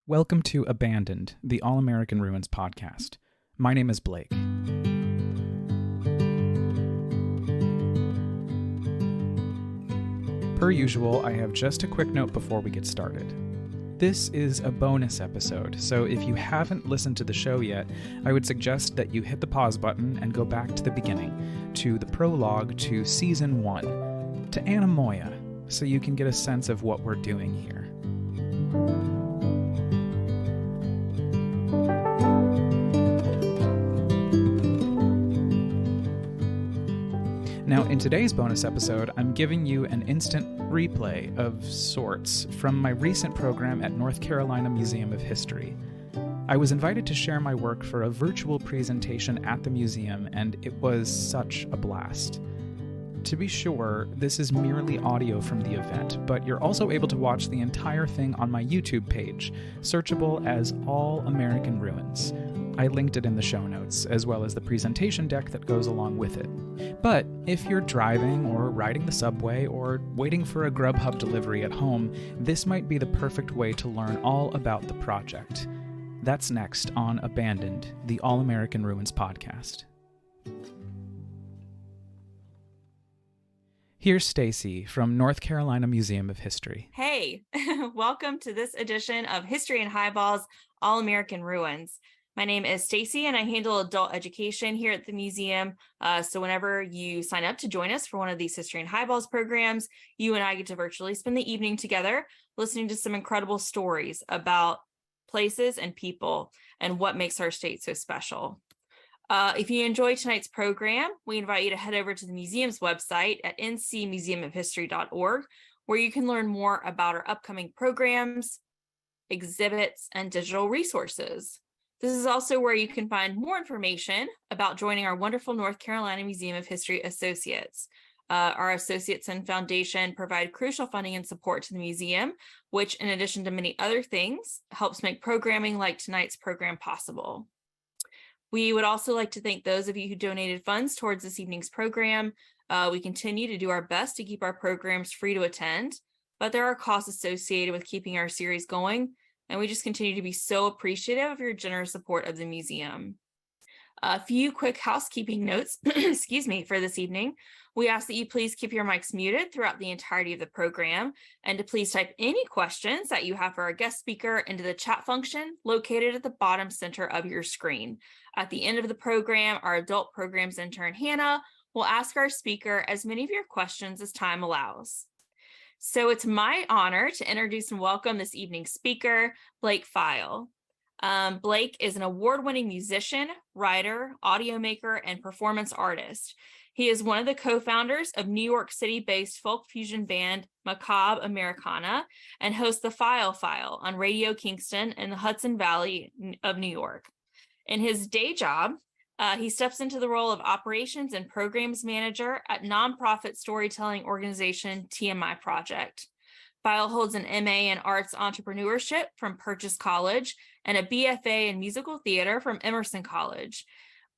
Welcome to Abandoned, the AllAmerican Ruins podcast. My name is Blake. Per usual, I have just a quick note before we get started. This is a bonus episode, so if you haven't listened to the show yet, I would suggest that you hit the pause button and go back to the beginning, to the prologue to Season 1, to Anna Moya, so you can get a sense of what we're doing here. Now, in today's bonus episode, I'm giving you an instant replay of sorts from my recent program at North Carolina Museum of History. I was invited to share my work for a virtual presentation at the museum, and it was such a blast. To be sure, this is merely audio from the event, but you're also able to watch the entire thing on my YouTube page, searchable as AllAmerican Ruins. I linked it in the show notes, as well as the presentation deck that goes along with it. But if you're driving or riding the subway or waiting for a Grubhub delivery at home, this might be the perfect way to learn all about the project. That's next on Abandoned, the AllAmerican Ruins podcast. Here's Stacy from North Carolina Museum of History. Hey, welcome to this edition of History Highballs, AllAmerican Ruins. My name is Stacy, and I handle adult education here at the museum. So whenever you sign up to join us for one of these History Highballs programs, you and I get to virtually spend the evening together listening to some incredible stories about places and people and what makes our state so special. If you enjoy tonight's program, we invite you to head over to the museum's website at ncmuseumofhistory.org, where you can learn more about our upcoming programs, exhibits, and digital resources. This is also where you can find more information about joining our wonderful North Carolina Museum of History associates. Our associates and foundation provide crucial funding and support to the museum, which, in addition to many other things, helps make programming like tonight's program possible. We would also like to thank those of you who donated funds towards this evening's program. We continue to do our best to keep our programs free to attend, but there are costs associated with keeping our series going, and we just continue to be so appreciative of your generous support of the museum. A few quick housekeeping notes, for this evening. We ask that you please keep your mics muted throughout the entirety of the program, and to please type any questions that you have for our guest speaker into the chat function located at the bottom center of your screen. At the end of the program, our adult programs intern, Hannah, will ask our speaker as many of your questions as time allows. So it's my honor to introduce and welcome this evening's speaker, Blake Pfeil. Blake is an award-winning musician, writer, audio maker, and performance artist. He is one of the co-founders of New York City-based folk fusion band Macabre Americana and hosts the Pfeil File on Radio Kingston in the Hudson Valley of New York. In his day job, he steps into the role of operations and programs manager at nonprofit storytelling organization TMI Project. Pfeil holds an MA in Arts Entrepreneurship from Purchase College and a BFA in Musical Theater from Emerson College.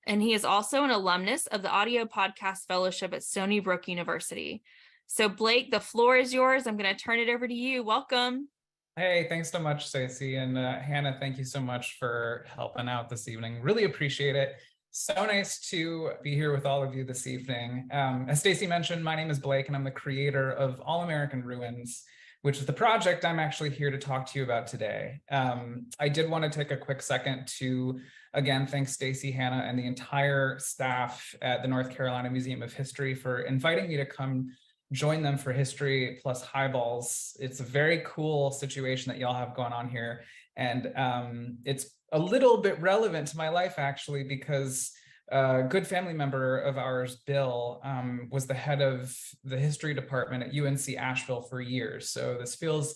And he is also an alumnus of the Audio Podcast Fellowship at Stony Brook University. So Blake, the floor is yours. I'm going to turn it over to you. Welcome. Hey, thanks so much, Stacey. And Hannah, thank you so much for helping out this evening. Really appreciate it. So nice to be here with all of you this evening. As Stacey mentioned, my name is Blake, and I'm the creator of AllAmerican Ruins, which is the project I'm actually here to talk to you about today. I did want to take a quick second to, again, thank Stacey, Hannah, and the entire staff at the North Carolina Museum of History for inviting me to come join them for History plus Highballs. It's a very cool situation that y'all have going on here. And it's a little bit relevant to my life, actually, because a good family member of ours, Bill, was the head of the history department at UNC Asheville for years. So this feels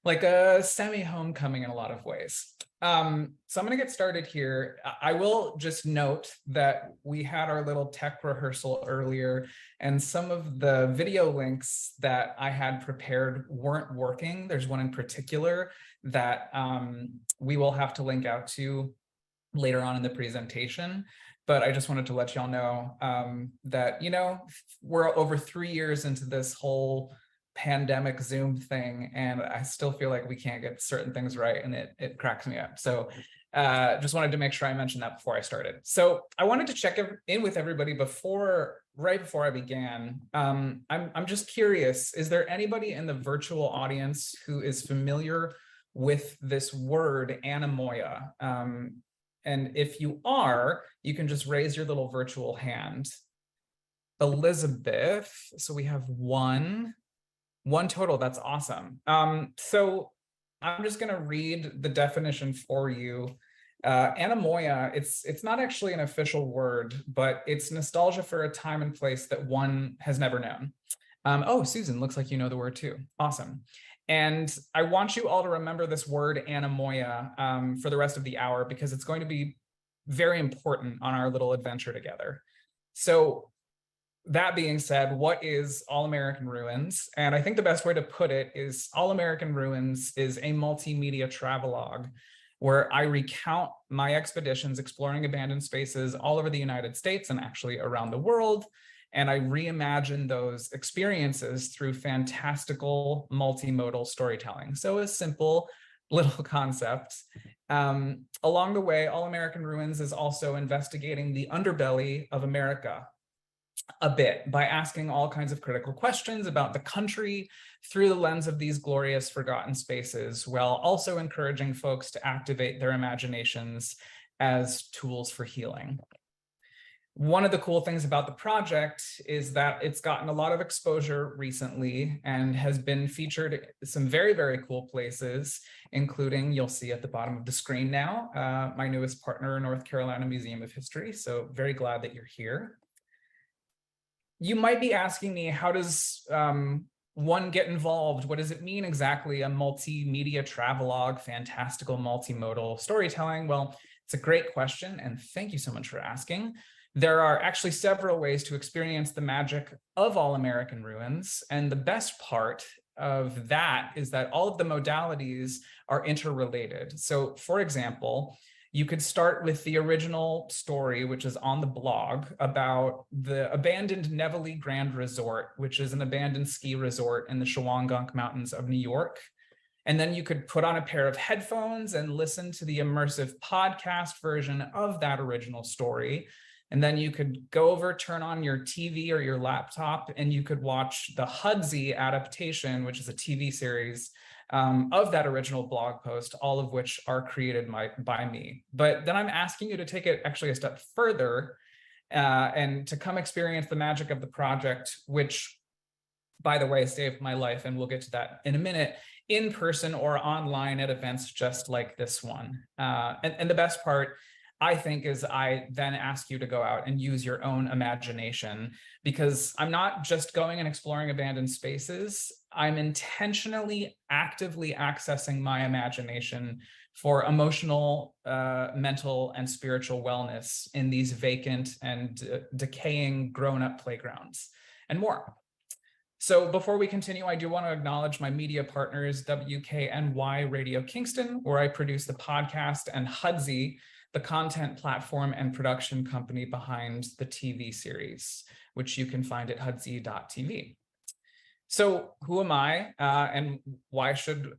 like a semi-homecoming in a lot of ways. So I'm going to get started here. I will just note that we had our little tech rehearsal earlier, and some of the video links that I had prepared weren't working. There's one in particular that we will have to link out to later on in the presentation. But I just wanted to let y'all know that, we're over 3 years into this whole pandemic Zoom thing, and I still feel like we can't get certain things right, and it cracks me up. So just wanted to make sure I mentioned that before I started. So I wanted to check in with everybody right before I began. I'm just curious, is there anybody in the virtual audience who is familiar with this word anemoia? And if you are, you can just raise your little virtual hand. Elizabeth, so we have one total. That's awesome. So I'm just going to read the definition for you. Anemoia, it's not actually an official word, but it's nostalgia for a time and place that one has never known. Oh, Susan, looks like you know the word too. Awesome. And I want you all to remember this word anemoia for the rest of the hour, because it's going to be very important on our little adventure together. So that being said, what is AllAmerican Ruins? And I think the best way to put it is AllAmerican Ruins is a multimedia travelogue where I recount my expeditions exploring abandoned spaces all over the United States and actually around the world. And I reimagine those experiences through fantastical multimodal storytelling. So a simple little concept. Along the way, AllAmerican Ruins is also investigating the underbelly of America a bit by asking all kinds of critical questions about the country through the lens of these glorious forgotten spaces, while also encouraging folks to activate their imaginations as tools for healing. One of the cool things about the project is that it's gotten a lot of exposure recently and has been featured in some very, very cool places, including, you'll see at the bottom of the screen now, my newest partner, North Carolina Museum of History. So very glad that you're here. You might be asking me, how does one get involved? What does it mean exactly, a multimedia travelogue, fantastical multimodal storytelling? Well, it's a great question, and thank you so much for asking. There are actually several ways to experience the magic of AllAmerican Ruins, and the best part of that is that all of the modalities are interrelated. So, for example, you could start with the original story, which is on the blog, about the abandoned Nevele Grand Resort, which is an abandoned ski resort in the Shawangunk Mountains of New York. And then you could put on a pair of headphones and listen to the immersive podcast version of that original story. And then you could go over, turn on your TV or your laptop, and you could watch the Hudsey adaptation, which is a TV series of that original blog post, all of which are created by me. But then I'm asking you to take it actually a step further and to come experience the magic of the project, which, by the way, saved my life, and we'll get to that in a minute, in person or online at events just like this one. And the best part, I think, is I then ask you to go out and use your own imagination, because I'm not just going and exploring abandoned spaces. I'm intentionally, actively accessing my imagination for emotional, mental, and spiritual wellness in these vacant and decaying grown-up playgrounds and more. So before we continue, I do want to acknowledge my media partners, WKNY Radio Kingston, where I produce the podcast, and Hudsey, the content platform and production company behind the TV series, which you can find at hudsey.tv. So who am I, and why should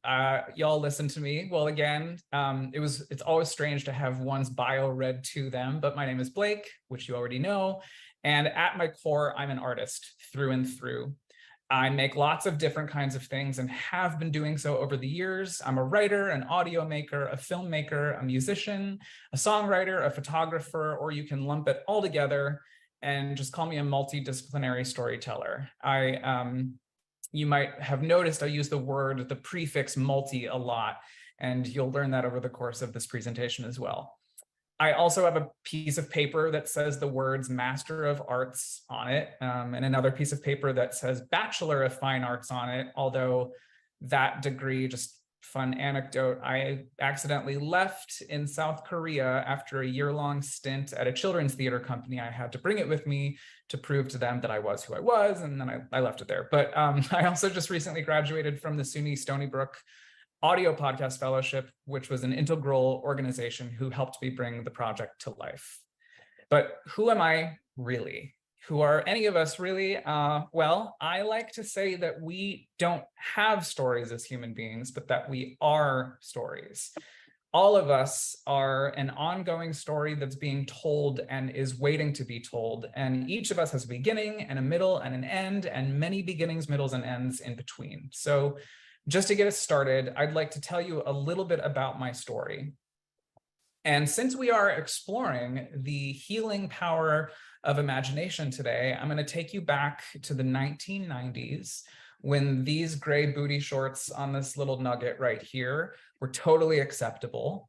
y'all listen to me? Well, again, it's always strange to have one's bio read to them, but my name is Blake, which you already know, and at my core, I'm an artist through and through. I make lots of different kinds of things and have been doing so over the years. I'm a writer, an audio maker, a filmmaker, a musician, a songwriter, a photographer, or you can lump it all together and just call me a multidisciplinary storyteller. You might have noticed I use the prefix multi a lot, and you'll learn that over the course of this presentation as well. I also have a piece of paper that says the words Master of Arts on it, and another piece of paper that says Bachelor of Fine Arts on it, although that degree, just fun anecdote, I accidentally left in South Korea after a year-long stint at a children's theater company. I had to bring it with me to prove to them that I was who I was, and then I left it there. But I also just recently graduated from the SUNY Stony Brook Audio Podcast Fellowship, which was an integral organization who helped me bring the project to life. But who am I really? who are any of us really? Well, I like to say that we don't have stories as human beings, but that we are stories. All of us are an ongoing story that's being told and is waiting to be told. And each of us has a beginning and a middle and an end, and many beginnings, middles, and ends in between. So just to get us started, I'd like to tell you a little bit about my story. And since we are exploring the healing power of imagination today, I'm going to take you back to the 1990s when these gray booty shorts on this little nugget right here were totally acceptable.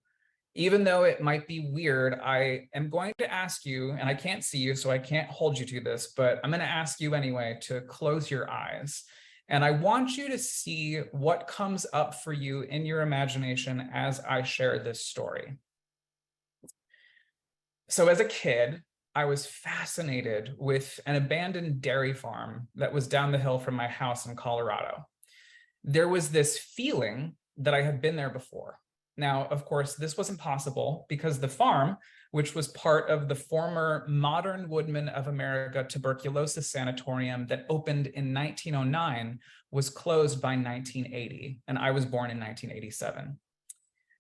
Even though it might be weird, I am going to ask you, and I can't see you, so I can't hold you to this, but I'm going to ask you anyway to close your eyes. And I want you to see what comes up for you in your imagination as I share this story. So as a kid, I was fascinated with an abandoned dairy farm that was down the hill from my house in Colorado. There was this feeling that I had been there before. Now, of course, this wasn't possible because the farm, which was part of the former Modern Woodmen of America tuberculosis sanatorium that opened in 1909, was closed by 1980, and I was born in 1987.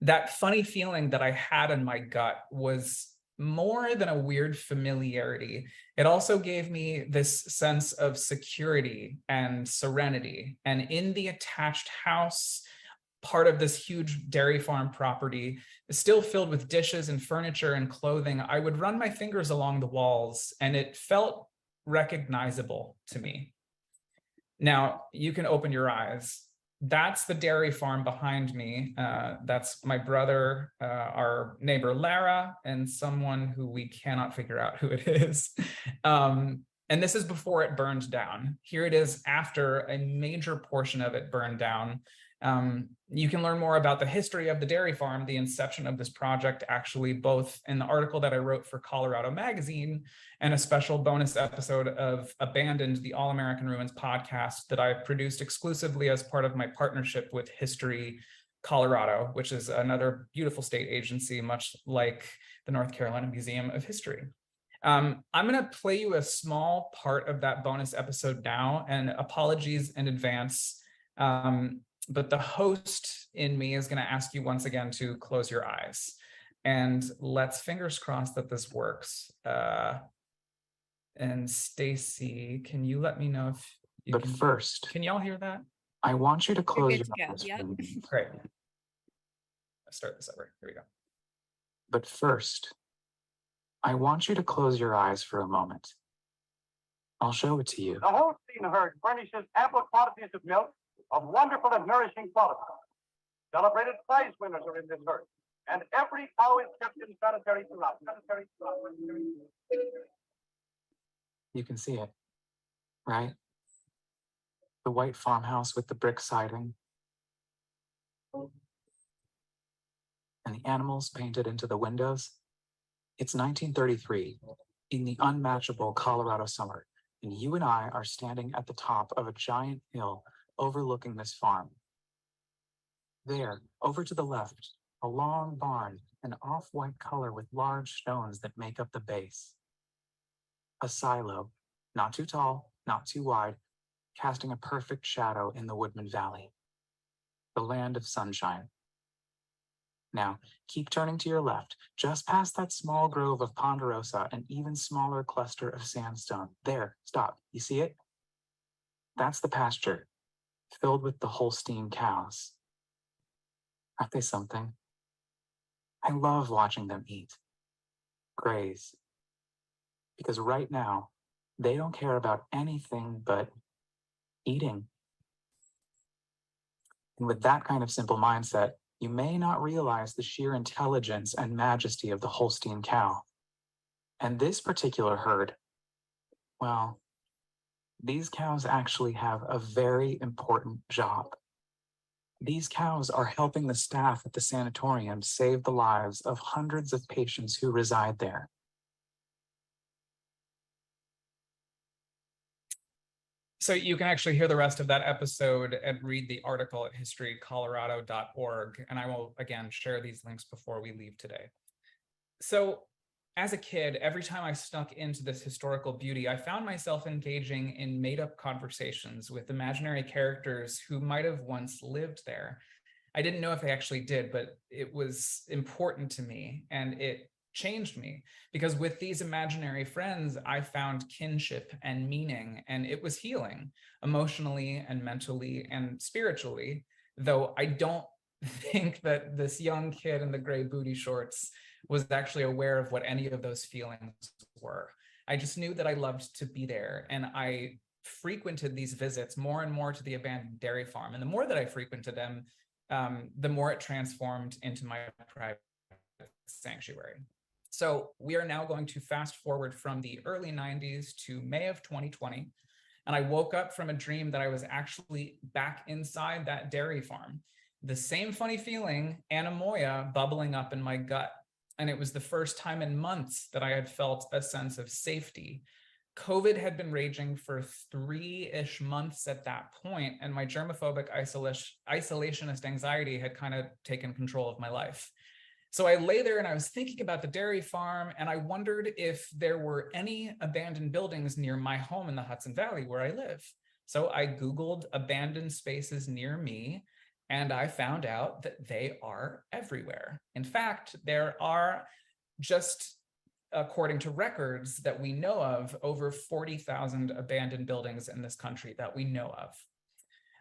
That funny feeling that I had in my gut was more than a weird familiarity. It also gave me this sense of security and serenity. And in the attached house, part of this huge dairy farm property, still filled with dishes and furniture and clothing, I would run my fingers along the walls and it felt recognizable to me. Now, you can open your eyes. That's the dairy farm behind me. That's my brother, our neighbor Lara, and someone who we cannot figure out who it is. And this is before it burned down. Here it is after a major portion of it burned down. You can learn more about the history of the dairy farm, the inception of this project, actually, both in the article that I wrote for Colorado Magazine and a special bonus episode of Abandoned, the AllAmerican Ruins podcast that I produced exclusively as part of my partnership with History Colorado, which is another beautiful state agency, much like the North Carolina Museum of History. I'm going to play you a small part of that bonus episode now, and apologies in advance. But the host in me is going to ask you once again to close your eyes, and let's fingers crossed that this works. And Stacy, can you let me know if you But can, first, can y'all hear that? I want you to close your Go. eyes. Yep. Great. Let's start this over. Here we go. But first, I want you to close your eyes for a moment. I'll show it to you. The Holstein herd furnishes ample quantities of milk of wonderful and nourishing quality. Celebrated prize winners are in this herd, and every cow is kept in sanitary slot. You can see it, right? The white farmhouse with the brick siding. And the animals painted into the windows. It's 1933, in the unmatchable Colorado summer, and you and I are standing at the top of a giant hill overlooking this farm. There, over to the left, a long barn, an off-white color with large stones that make up the base. A silo, not too tall, not too wide, casting a perfect shadow in the Woodman Valley. The land of sunshine. Now, keep turning to your left, just past that small grove of ponderosa, an even smaller cluster of sandstone. There, stop. You see it? That's the pasture, filled with the Holstein cows. Aren't they something? I love watching them eat, graze, because right now, they don't care about anything but eating. And with that kind of simple mindset, you may not realize the sheer intelligence and majesty of the Holstein cow. And this particular herd, well, these cows actually have a very important job. These cows are helping the staff at the sanatorium save the lives of hundreds of patients who reside there. So you can actually hear the rest of that episode and read the article at historycolorado.org. And I will, again, share these links before we leave today. So as a kid, every time I snuck into this historical beauty, I found myself engaging in made-up conversations with imaginary characters who might have once lived there. I didn't know if they actually did, but it was important to me, and it changed me, because with these imaginary friends, I found kinship and meaning, and it was healing emotionally and mentally and spiritually, though I don't think that this young kid in the gray booty shorts was actually aware of what any of those feelings were. I just knew that I loved to be there, and I frequented these visits more and more to the abandoned dairy farm. And the more that I frequented them, the more it transformed into my private sanctuary. So we are now going to fast forward from the early 90s to May of 2020. And I woke up from a dream that I was actually back inside that dairy farm. The same funny feeling, anemoia, bubbling up in my gut. And it was the first time in months that I had felt a sense of safety. COVID had been raging for 3-ish months at that point, and my germophobic isolationist anxiety had kind of taken control of my life. So I lay there and I was thinking about the dairy farm, and I wondered if there were any abandoned buildings near my home in the Hudson Valley where I live. So I Googled abandoned spaces near me, and I found out that they are everywhere. In fact, there are, just according to records that we know of, over 40,000 abandoned buildings in this country that we know of.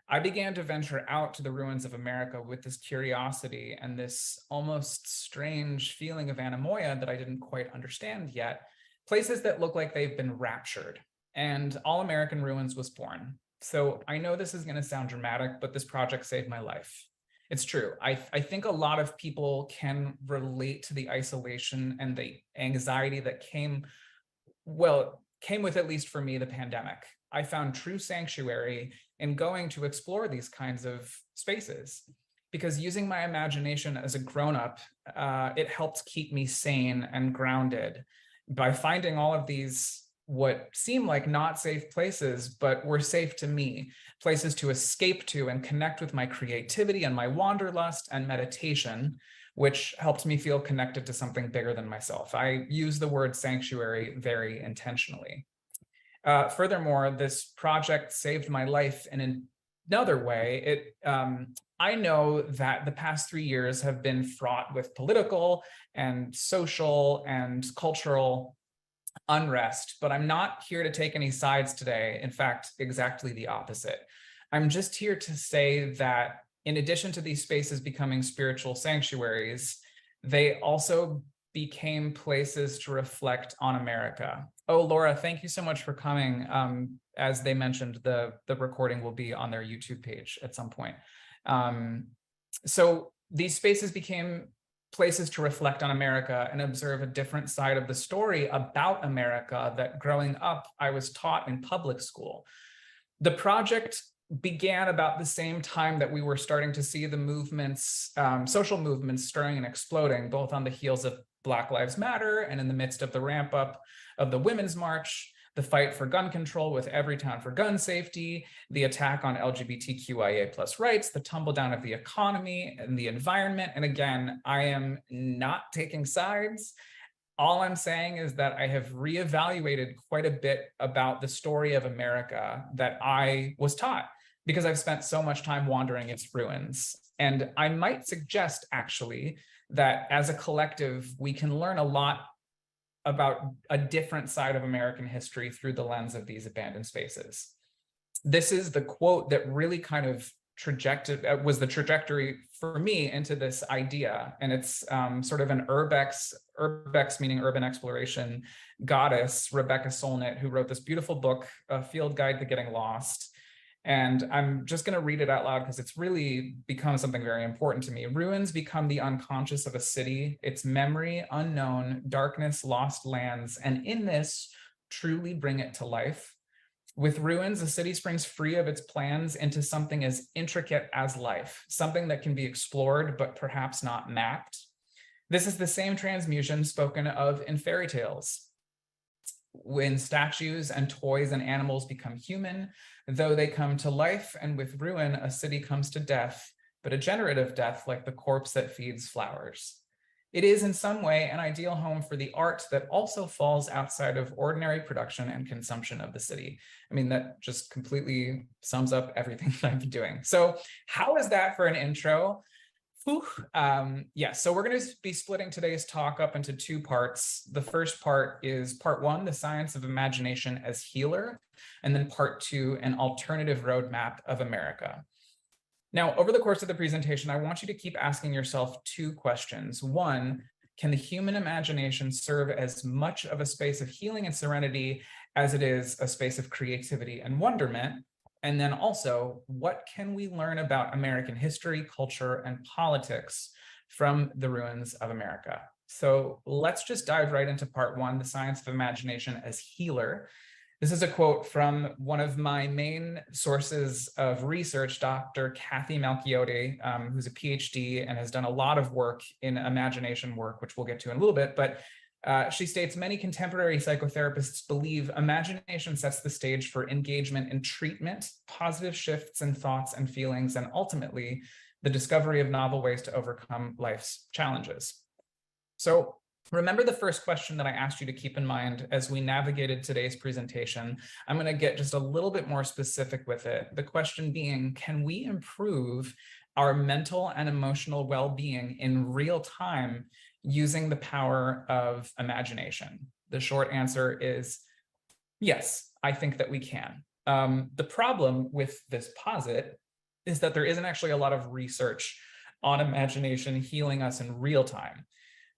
I began to venture out to the ruins of America with this curiosity and this almost strange feeling of anemoia that I didn't quite understand yet, places that look like they've been raptured. And AllAmerican Ruins was born. So I know this is going to sound dramatic, but this project saved my life. It's true. I think a lot of people can relate to the isolation and the anxiety that came with, at least for me, the pandemic. I found true sanctuary in going to explore these kinds of spaces, because using my imagination as a grown-up, it helped keep me sane and grounded by finding all of these what seem like not safe places, but were safe to me, places to escape to and connect with my creativity and my wanderlust and meditation, which helped me feel connected to something bigger than myself. I use the word sanctuary very intentionally. Furthermore, this project saved my life in another way. I know that the past 3 years have been fraught with political and social and cultural unrest, but I'm not here to take any sides today. In fact, exactly the opposite. I'm just here to say that in addition to these spaces becoming spiritual sanctuaries, they also became places to reflect on America. Oh, Laura, thank you so much for coming. As they mentioned, the recording will be on their YouTube page at some point. So these spaces became places to reflect on America and observe a different side of the story about America that growing up, I was taught in public school. The project began about the same time that we were starting to see the movements, social movements stirring and exploding, both on the heels of Black Lives Matter and in the midst of the ramp up of the Women's March, the fight for gun control with Everytown for gun safety, the attack on LGBTQIA+ rights, the tumble down of the economy and the environment. And again, I am not taking sides. All I'm saying is that I have reevaluated quite a bit about the story of America that I was taught, because I've spent so much time wandering its ruins. And I might suggest, actually, that as a collective, we can learn a lot about a different side of American history through the lens of these abandoned spaces. This is the quote that really kind of was the trajectory for me into this idea. And it's sort of an urbex meaning urban exploration goddess, Rebecca Solnit, who wrote this beautiful book, A Field Guide to Getting Lost. And I'm just going to read it out loud because it's really become something very important to me. Ruins become the unconscious of a city, its memory, unknown, darkness, lost lands, and in this, truly bring it to life. With ruins, a city springs free of its plans into something as intricate as life, something that can be explored, but perhaps not mapped. This is the same transmutation spoken of in fairy tales. When statues and toys and animals become human, though they come to life, and with ruin, a city comes to death, but a generative death like the corpse that feeds flowers. It is in some way an ideal home for the art that also falls outside of ordinary production and consumption of the city. I mean, that just completely sums up everything that I've been doing. So how is that for an intro? So we're going to be splitting today's talk up into two parts. The first part is part one, the science of imagination as healer, and then part two, an alternative roadmap of America. Now, over the course of the presentation, I want you to keep asking yourself two questions. One, can the human imagination serve as much of a space of healing and serenity as it is a space of creativity and wonderment? And then also, what can we learn about American history, culture, and politics from the ruins of America? So let's just dive right into part one, the science of imagination as healer. This is a quote from one of my main sources of research, Dr. Kathy Malchiotti, who's a PhD and has done a lot of work in imagination work, which we'll get to in a little bit. But she states, many contemporary psychotherapists believe imagination sets the stage for engagement in treatment, positive shifts in thoughts and feelings, and ultimately the discovery of novel ways to overcome life's challenges. So remember the first question that I asked you to keep in mind as we navigated today's presentation. I'm going to get just a little bit more specific with it. The question being, can we improve our mental and emotional well-being in real time using the power of imagination? The short answer is yes, I think that we can. The problem with this posit is that there isn't actually a lot of research on imagination healing us in real time.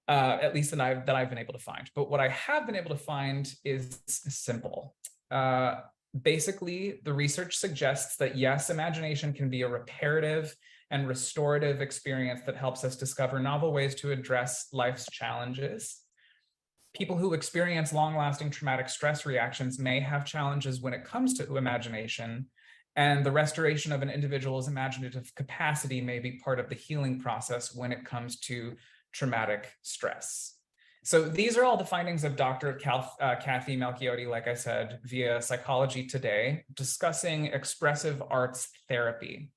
At least that I've been able to find. But what I have been able to find is simple. Basically, the research suggests that yes, imagination can be a reparative and restorative experience that helps us discover novel ways to address life's challenges. People who experience long-lasting traumatic stress reactions may have challenges when it comes to imagination, and the restoration of an individual's imaginative capacity may be part of the healing process when it comes to traumatic stress. So these are all the findings of Dr. Kathy Malchiotti, like I said, via Psychology Today, discussing expressive arts therapy,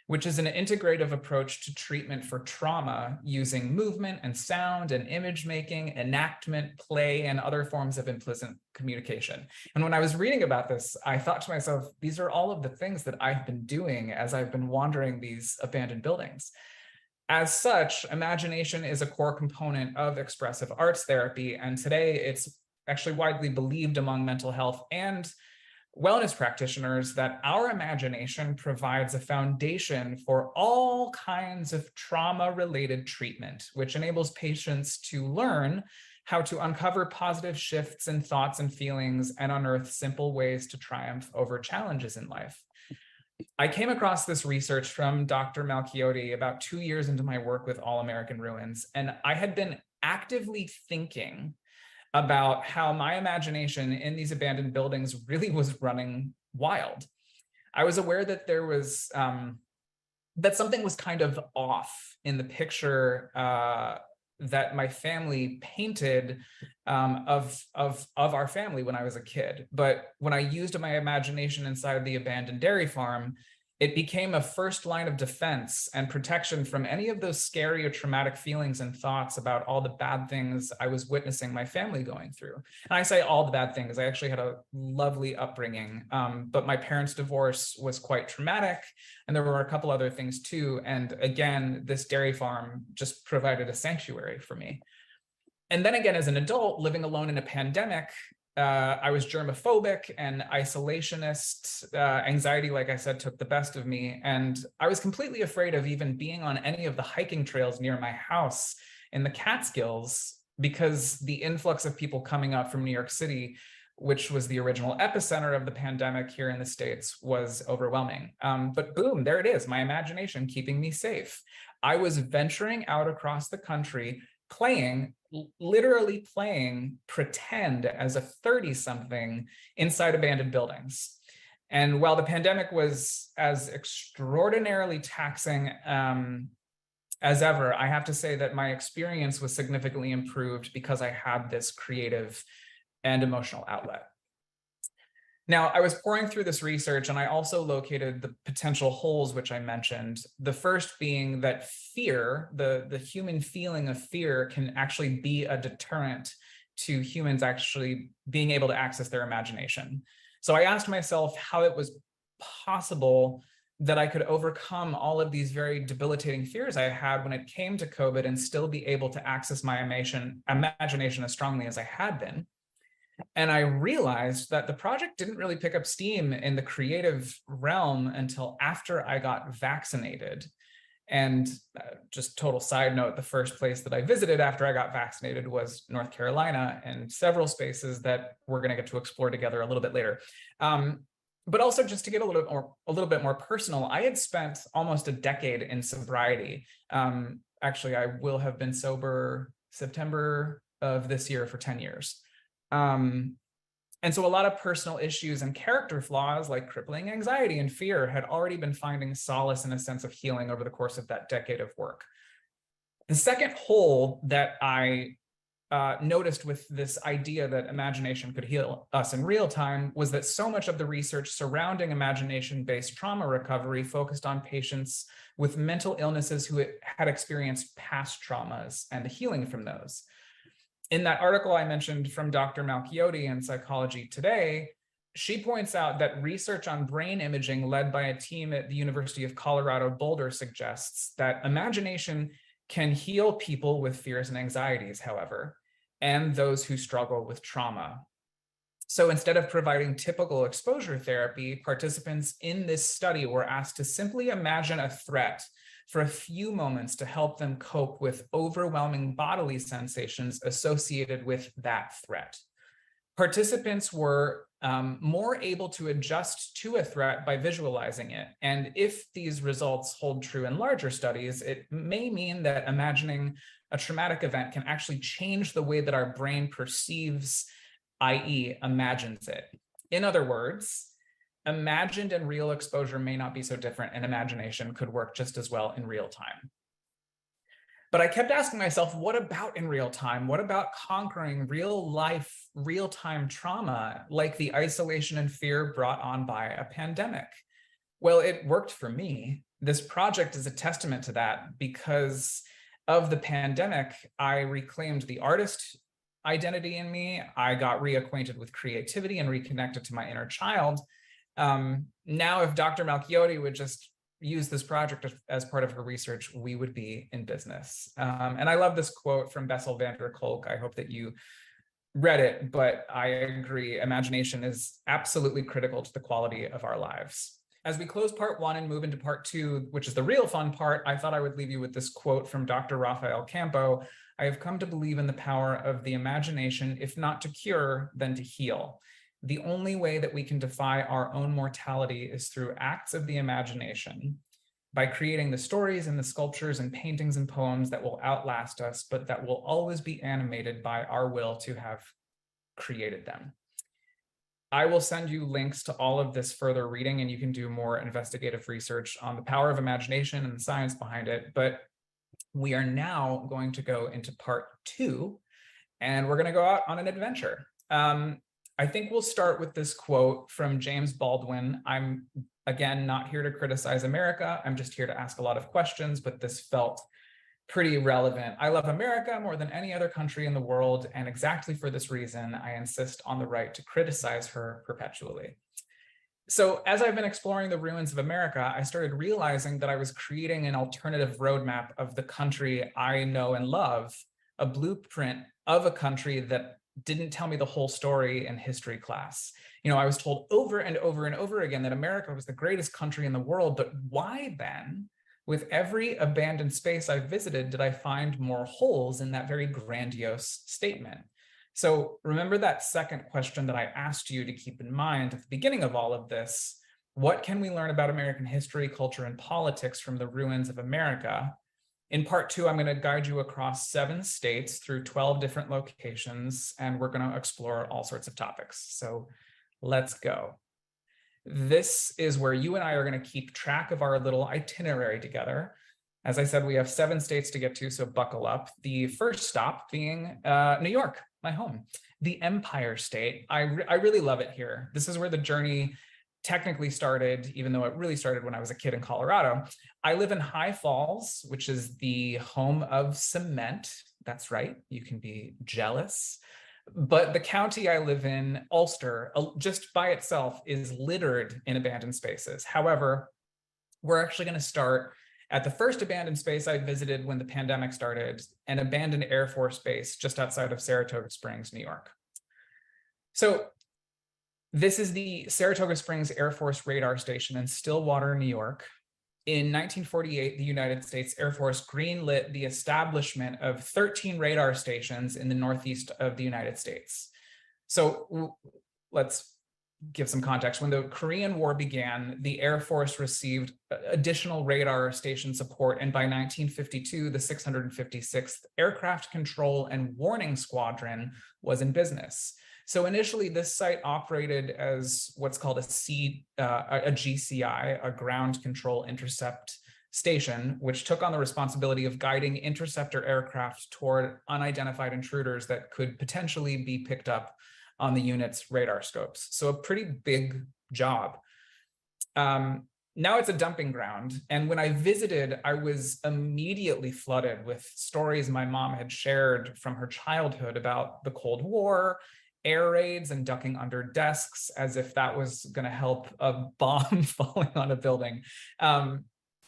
which is an integrative approach to treatment for trauma using movement and sound and image making, enactment, play, and other forms of implicit communication. And when I was reading about this, I thought to myself, these are all of the things that I've been doing as I've been wandering these abandoned buildings. As such, imagination is a core component of expressive arts therapy, and today it's actually widely believed among mental health and wellness practitioners that our imagination provides a foundation for all kinds of trauma-related treatment, which enables patients to learn how to uncover positive shifts in thoughts and feelings and unearth simple ways to triumph over challenges in life. I came across this research from Dr. Malchiotti about 2 years into my work with AllAmerican Ruins, and I had been actively thinking about how my imagination in these abandoned buildings really was running wild. I was aware that there was, that something was kind of off in the picture that my family painted of our family when I was a kid. But when I used my imagination inside the abandoned dairy farm, it became a first line of defense and protection from any of those scary or traumatic feelings and thoughts about all the bad things I was witnessing my family going through. And I say all the bad things. I actually had a lovely upbringing, but my parents' divorce was quite traumatic, and there were a couple other things too. And again, this dairy farm just provided a sanctuary for me. And then again, as an adult living alone in a pandemic, I was germophobic and isolationist. Anxiety, like I said, took the best of me. And I was completely afraid of even being on any of the hiking trails near my house in the Catskills because the influx of people coming up from New York City, which was the original epicenter of the pandemic here in the States, was overwhelming. But boom, there it is, my imagination keeping me safe. I was venturing out across the country, literally playing pretend as a 30-something inside abandoned buildings. And while the pandemic was as extraordinarily taxing as ever, I have to say that my experience was significantly improved because I had this creative and emotional outlet. Now, I was pouring through this research and I also located the potential holes, which I mentioned. The first being that fear, the human feeling of fear, can actually be a deterrent to humans actually being able to access their imagination. So I asked myself how it was possible that I could overcome all of these very debilitating fears I had when it came to COVID and still be able to access my imagination as strongly as I had been. And I realized that the project didn't really pick up steam in the creative realm until after I got vaccinated. And just total side note, the first place that I visited after I got vaccinated was North Carolina, and several spaces that we're going to get to explore together a little bit later. But also, just to get a little bit more personal, I had spent almost a decade in sobriety. Actually, I will have been sober September of this year for 10 years. And so a lot of personal issues and character flaws like crippling anxiety and fear had already been finding solace in a sense of healing over the course of that decade of work. The second hole that I noticed with this idea that imagination could heal us in real time was that so much of the research surrounding imagination-based trauma recovery focused on patients with mental illnesses who had experienced past traumas and the healing from those. In that article I mentioned from Dr. Malchiotti in Psychology Today, she points out that research on brain imaging led by a team at the University of Colorado Boulder suggests that imagination can heal people with fears and anxieties, however, and those who struggle with trauma. So instead of providing typical exposure therapy, participants in this study were asked to simply imagine a threat for a few moments to help them cope with overwhelming bodily sensations associated with that threat. Participants were more able to adjust to a threat by visualizing it. And if these results hold true in larger studies, it may mean that imagining a traumatic event can actually change the way that our brain perceives, i.e., imagines it. In other words, imagined and real exposure may not be so different, and imagination could work just as well in real time. But I kept asking myself, what about in real time? What about conquering real life, real-time trauma, like the isolation and fear brought on by a pandemic? Well, it worked for me. This project is a testament to that. Because of the pandemic, I reclaimed the artist identity in me. I got reacquainted with creativity and reconnected to my inner child. Now, if Dr. Malchiotti would just use this project as part of her research, we would be in business. And I love this quote from Bessel van der Kolk. I hope that you read it, but I agree. Imagination is absolutely critical to the quality of our lives. As we close part one and move into part two, which is the real fun part, I thought I would leave you with this quote from Dr. Rafael Campo. I have come to believe in the power of the imagination, if not to cure, then to heal. The only way that we can defy our own mortality is through acts of the imagination, by creating the stories and the sculptures and paintings and poems that will outlast us, but that will always be animated by our will to have created them. I will send you links to all of this further reading, and you can do more investigative research on the power of imagination and the science behind it. But we are now going to go into part two, and we're going to go out on an adventure. I think we'll start with this quote from James Baldwin. I'm, again, not here to criticize America. I'm just here to ask a lot of questions, but this felt pretty relevant. I love America more than any other country in the world, and exactly for this reason, I insist on the right to criticize her perpetually. So as I've been exploring the ruins of America, I started realizing that I was creating an alternative roadmap of the country I know and love, a blueprint of a country that didn't tell me the whole story in history class. You know, I was told over and over and over again that America was the greatest country in the world, but why then, with every abandoned space I visited, did I find more holes in that very grandiose statement? So remember that second question that I asked you to keep in mind at the beginning of all of this. What can we learn about American history, culture, and politics from the ruins of America? In part two, I'm going to guide you across 7 states through 12 different locations, and we're going to explore all sorts of topics. So let's go. This is where you and I are going to keep track of our little itinerary together. As I said, we have 7 states to get to, so buckle up. The first stop being New York, my home, the Empire State. I really love it here. This is where the journey technically started, even though it really started when I was a kid in Colorado. I live in High Falls, which is the home of cement. That's right, you can be jealous. But the county I live in, Ulster, just by itself is littered in abandoned spaces. However, we're actually going to start at the first abandoned space I visited when the pandemic started, an abandoned Air Force base just outside of Saratoga Springs, New York. So this is the Saratoga Springs Air Force Radar Station in Stillwater, New York. In 1948, the United States Air Force greenlit the establishment of 13 radar stations in the northeast of the United States. So let's give some context. When the Korean War began, the Air Force received additional radar station support, and by 1952, the 656th Aircraft Control and Warning Squadron was in business. So initially, this site operated as what's called a GCI, a Ground Control Intercept Station, which took on the responsibility of guiding interceptor aircraft toward unidentified intruders that could potentially be picked up on the unit's radar scopes. So a pretty big job. Now it's a dumping ground. And when I visited, I was immediately flooded with stories my mom had shared from her childhood about the Cold War, air raids, and ducking under desks, as if that was going to help a bomb falling on a building.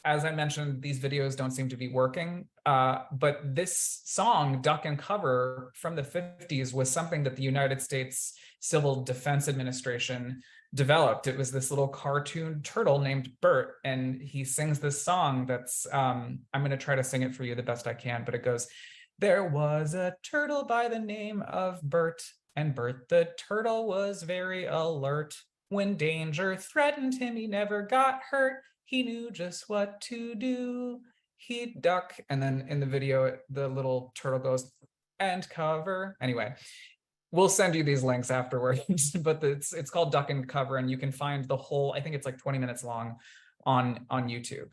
As I mentioned, these videos don't seem to be working, but this song, Duck and Cover, from the 50s was something that the United States Civil Defense Administration developed. It was this little cartoon turtle named Bert, and he sings this song that's, I'm going to try to sing it for you the best I can, but it goes, "There was a turtle by the name of Bert, and Bert the turtle was very alert. When danger threatened him, he never got hurt. He knew just what to do. He'd duck." And then in the video, the little turtle goes, "and cover." Anyway, we'll send you these links afterwards, but it's called Duck and Cover, and you can find the whole, I think it's like 20 minutes long on YouTube.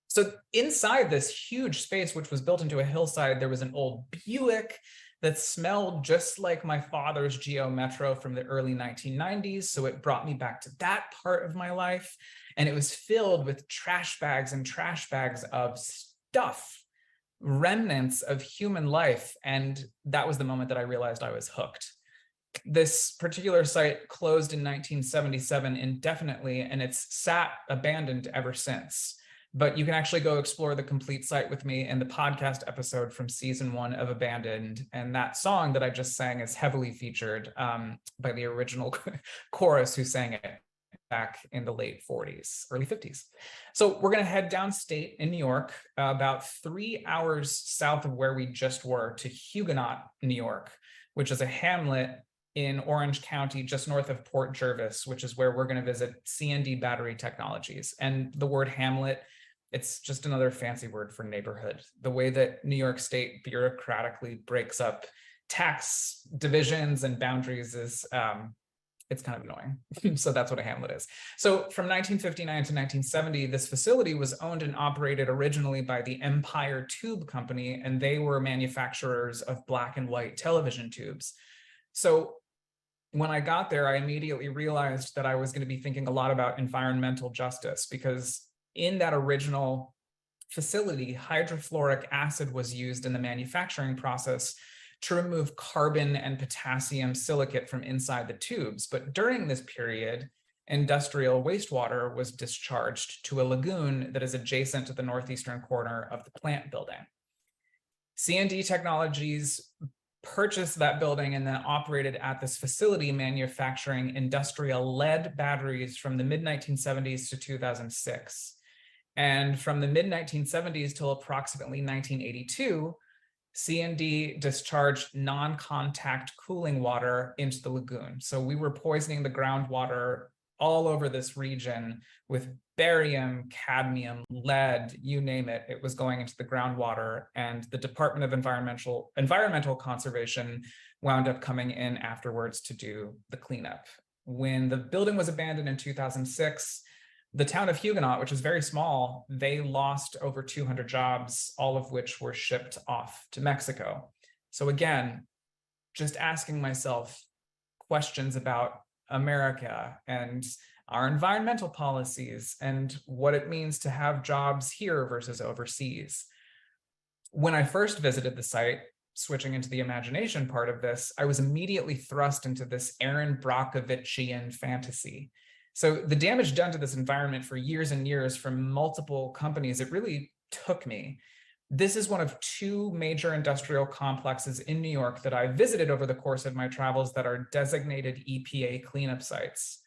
So inside this huge space, which was built into a hillside, there was an old Buick that smelled just like my father's Geo Metro from the early 1990s. So it brought me back to that part of my life. And it was filled with trash bags and trash bags of stuff, remnants of human life. And that was the moment that I realized I was hooked. This particular site closed in 1977 indefinitely, and it's sat abandoned ever since. But you can actually go explore the complete site with me in the podcast episode from season 1 of Abandoned. And that song that I just sang is heavily featured by the original chorus who sang it back in the late 40s, early 50s. So we're going to head downstate in New York, about 3 hours south of where we just were, to Huguenot, New York, which is a hamlet in Orange County, just north of Port Jervis, which is where we're going to visit C&D Battery Technologies. And the word hamlet, it's just another fancy word for neighborhood. The way that New York State bureaucratically breaks up tax divisions and boundaries is, it's kind of annoying. So that's what a hamlet is. So from 1959 to 1970, this facility was owned and operated originally by the Empire Tube Company, and they were manufacturers of black and white television tubes. So when I got there, I immediately realized that I was going to be thinking a lot about environmental justice, because in that original facility, hydrofluoric acid was used in the manufacturing process to remove carbon and potassium silicate from inside the tubes. But during this period, industrial wastewater was discharged to a lagoon that is adjacent to the northeastern corner of the plant building. C&D Technologies purchased that building and then operated at this facility manufacturing industrial lead batteries from the mid-1970s to 2006. And from the mid-1970s till approximately 1982, C&D discharged non-contact cooling water into the lagoon. So we were poisoning the groundwater all over this region with barium, cadmium, lead, you name it. It was going into the groundwater, and the Department of Environmental Conservation wound up coming in afterwards to do the cleanup. When the building was abandoned in 2006, The town of Huguenot, which is very small, they lost over 200 jobs, all of which were shipped off to Mexico. So again, just asking myself questions about America and our environmental policies and what it means to have jobs here versus overseas. When I first visited the site, switching into the imagination part of this, I was immediately thrust into this Aaron Brockovichian fantasy. So the damage done to this environment for years and years from multiple companies, it really took me. This is one of two major industrial complexes in New York that I visited over the course of my travels that are designated EPA cleanup sites.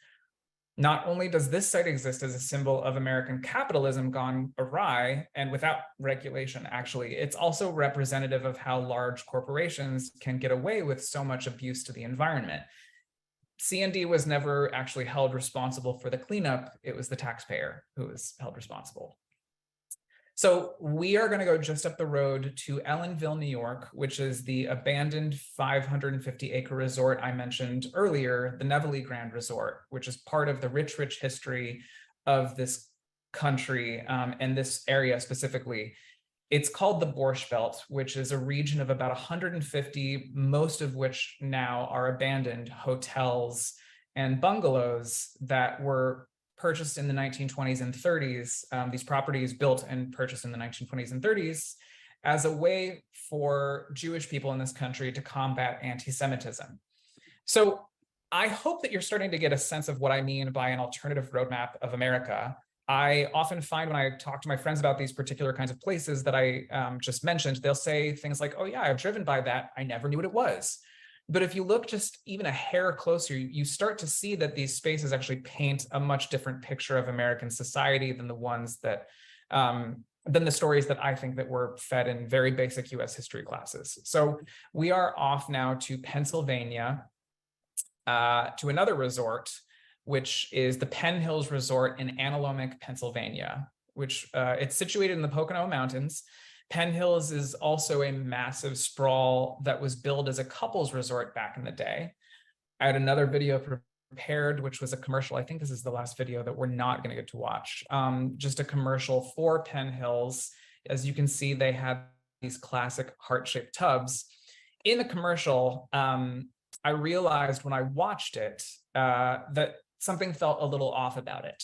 Not only does this site exist as a symbol of American capitalism gone awry and without regulation, actually, it's also representative of how large corporations can get away with so much abuse to the environment. C&D was never actually held responsible for the cleanup. It was the taxpayer who was held responsible. So we are going to go just up the road to Ellenville, New York, which is the abandoned 550-acre resort I mentioned earlier, the Nevele Grand Resort, which is part of the rich, rich history of this country and this area specifically. It's called the Borscht Belt, which is a region of about 150, most of which now are abandoned hotels and bungalows that were purchased in the 1920s and 30s, these properties built and purchased in the 1920s and 30s as a way for Jewish people in this country to combat anti-Semitism. So I hope that you're starting to get a sense of what I mean by an alternative roadmap of America. I often find when I talk to my friends about these particular kinds of places that I just mentioned, they'll say things like, oh yeah, I've driven by that. I never knew what it was. But if you look just even a hair closer, you start to see that these spaces actually paint a much different picture of American society than the ones that, than the stories that I think that were fed in very basic US history classes. So we are off now to Pennsylvania, to another resort, which is the Penn Hills Resort in Antelope, Pennsylvania, which it's situated in the Pocono Mountains. Penn Hills is also a massive sprawl that was billed as a couples resort back in the day. I had another video prepared, which was a commercial. I think this is the last video that we're not going to get to watch. Just a commercial for Penn Hills. As you can see, they had these classic heart-shaped tubs. In the commercial, I realized when I watched it that something felt a little off about it.